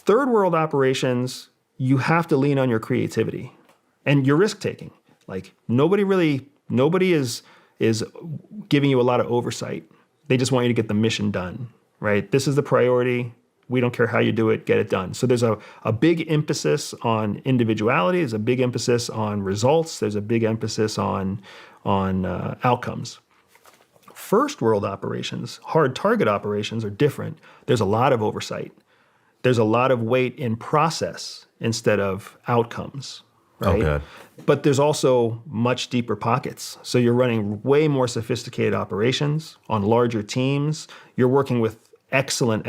Third world operations, you have to lean on your creativity and your risk taking. Like nobody is giving you a lot of oversight. They just want you to get the mission done, right? This is the priority. We don't care how you do it, get it done. So there's a big emphasis on individuality. There's a big emphasis on results. There's a big emphasis on outcomes. First world operations, hard target operations are different. There's a lot of oversight. There's a lot of weight in process instead of outcomes, right? Okay. But there's also much deeper pockets. So you're running way more sophisticated operations on larger teams. You're working with excellent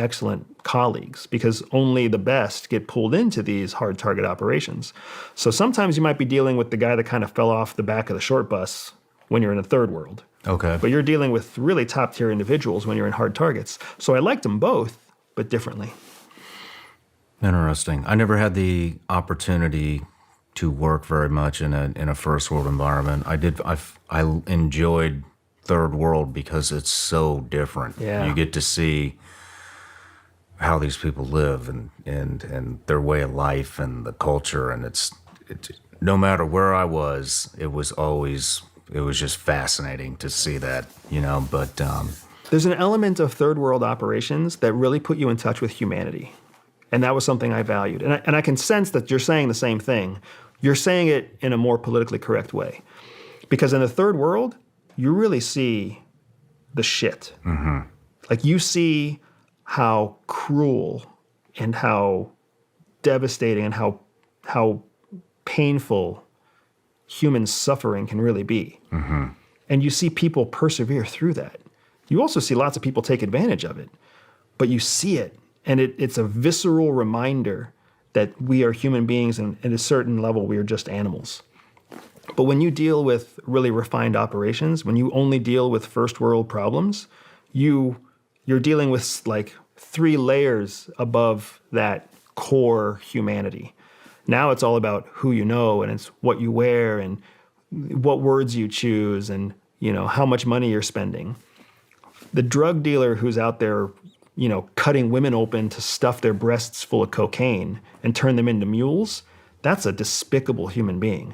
colleagues because only the best get pulled into these hard target operations. So sometimes you might be dealing with the guy that kind of fell off the back of the short bus when you're in a third world. Okay. But you're dealing with really top tier individuals when you're in hard targets. So I liked them both, but differently. Interesting. I never had the opportunity to work very much in a first world environment. I enjoyed third world because it's so different. Yeah. You get to see how these people live and their way of life and the culture, and it's no matter where I was, it was just fascinating to see that, but there's an element of third world operations that really put you in touch with humanity. And that was something I valued. And I can sense that you're saying the same thing. You're saying it in a more politically correct way. Because in the third world, you really see the shit. Mm-hmm. Like you see how cruel and how devastating and how painful human suffering can really be. Mm-hmm. And you see people persevere through that. You also see lots of people take advantage of it. But you see it. And it's a visceral reminder that we are human beings, and at a certain level, we are just animals. But when you deal with really refined operations, when you only deal with first world problems, you're dealing with like 3 layers above that core humanity. Now it's all about who you know, and it's what you wear, and what words you choose, and how much money you're spending. The drug dealer who's out there cutting women open to stuff their breasts full of cocaine and turn them into mules, that's a despicable human being.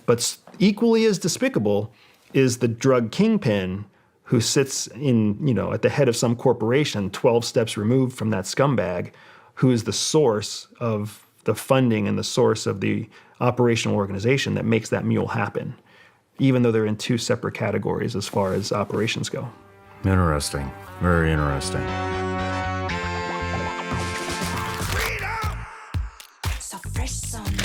But equally as despicable is the drug kingpin who sits at the head of some corporation 12 steps removed from that scumbag, who is the source of the funding and the source of the operational organization that makes that mule happen, even though they're in 2 separate categories as far as operations go. Interesting. Very interesting. So fresh on me.